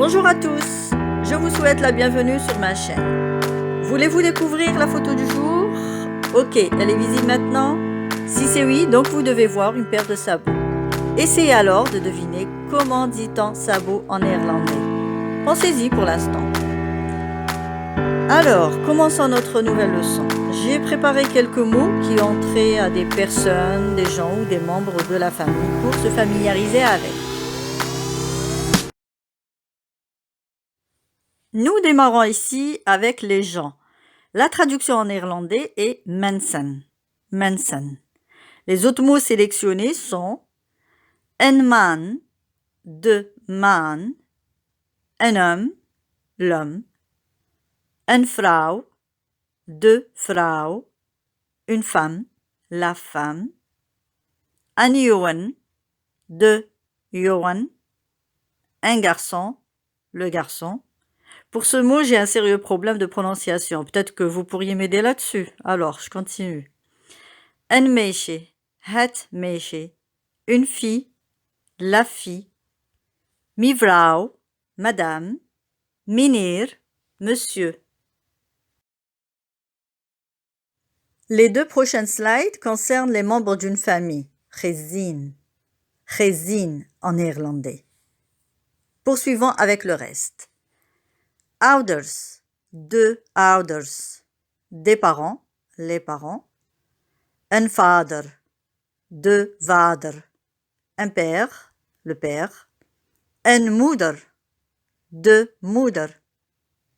Bonjour à tous, je vous souhaite la bienvenue sur ma chaîne. Voulez-vous découvrir la photo du jour? Ok, elle est visible maintenant? Si c'est oui, donc vous devez voir une paire de sabots. Essayez alors de deviner comment dit-on sabot en néerlandais. Pensez-y pour l'instant. Alors, commençons notre nouvelle leçon. J'ai préparé quelques mots qui ont trait à des personnes, des gens ou des membres de la famille pour se familiariser avec. Nous démarrons ici avec les gens. La traduction en néerlandais est mensen. Mensen. Les autres mots sélectionnés sont een man, de man, un homme, l'homme, een vrouw, de vrouw, une femme, la femme, een jongen, de jongen, un garçon, le garçon. Pour ce mot, j'ai un sérieux problème de prononciation. Peut-être que vous pourriez m'aider là-dessus. Alors, je continue. Een meisje, het meisje. Une fille, la fille. Mevrouw, madame. Meneer, monsieur. Les deux prochaines slides concernent les membres d'une famille. Gezin. Gezin en néerlandais. Poursuivons avec le reste. Ouders, de ouders. Des parents, les parents. Een vader, de vader. Un père, le père. Een moeder, de moeder.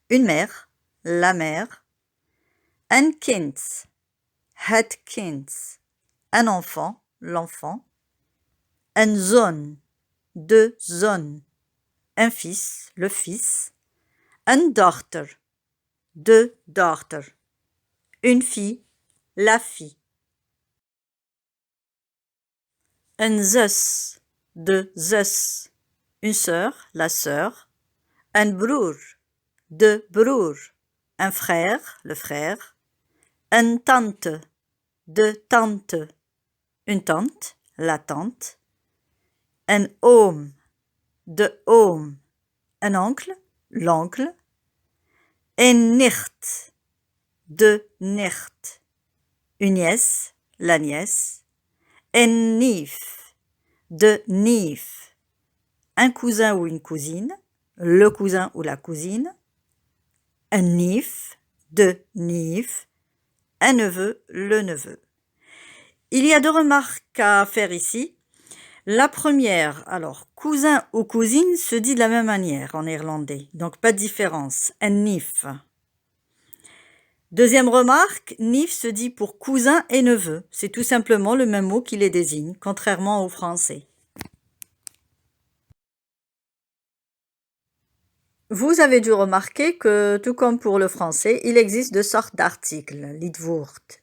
Une mère, la mère. Een kind, het kind. Un enfant, l'enfant. Een zoon, de zoon. Un fils, le fils. Een dochter, de dochter. Une fille, la fille. Een zus, de zus. Une sœur, la sœur. Een broer, de broer. Un frère, le frère. Een tante, de tante. Une tante, la tante. Een oom, de oom. Un oncle, l'oncle. Een nicht, de nicht. Une nièce, la nièce. Een neef, de neef. Un cousin ou une cousine, le cousin ou la cousine. Un neef, de neef. Un neveu, le neveu. Il y a deux remarques à faire ici. La première, alors, cousin ou cousine se dit de la même manière en néerlandais, donc pas de différence. Un neef. Deuxième remarque, neef se dit pour cousin et neveu. C'est tout simplement le même mot qui les désigne, contrairement au français. Vous avez dû remarquer que, tout comme pour le français, il existe deux sortes d'articles,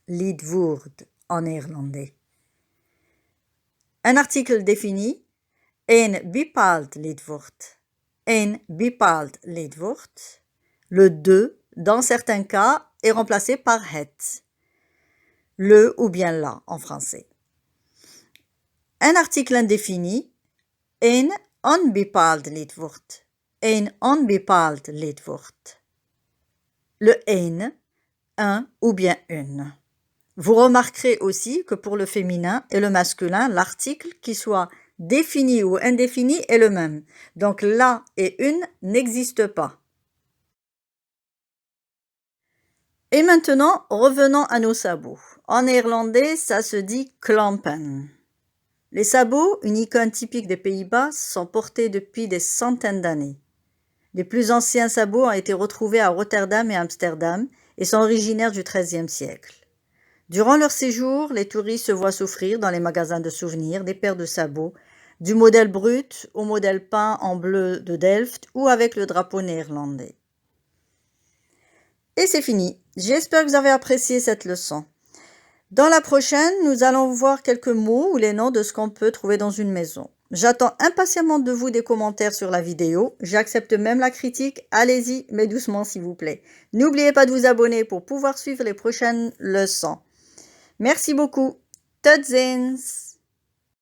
lidwoord en néerlandais. Un article défini, een bepaald lidwoord, een bepaald lidwoord. Le de, dans certains cas, est remplacé par het, le ou bien la en français. Un article indéfini, een onbepaald lidwoord, een onbepaald lidwoord. Le een, un ou bien une. Vous remarquerez aussi que pour le féminin et le masculin, l'article, qui soit défini ou indéfini, est le même. Donc la et une n'existent pas. Et maintenant, revenons à nos sabots. En néerlandais, ça se dit klampen. Les sabots, une icône typique des Pays-Bas, sont portés depuis des centaines d'années. Les plus anciens sabots ont été retrouvés à Rotterdam et Amsterdam et sont originaires du XIIIe siècle. Durant leur séjour, les touristes se voient s'offrir dans les magasins de souvenirs des paires de sabots, du modèle brut au modèle peint en bleu de Delft ou avec le drapeau néerlandais. Et c'est fini. J'espère que vous avez apprécié cette leçon. Dans la prochaine, nous allons voir quelques mots ou les noms de ce qu'on peut trouver dans une maison. J'attends impatiemment de vous des commentaires sur la vidéo. J'accepte même la critique. Allez-y, mais doucement s'il vous plaît. N'oubliez pas de vous abonner pour pouvoir suivre les prochaines leçons. Merci beaucoup. Tot ziens!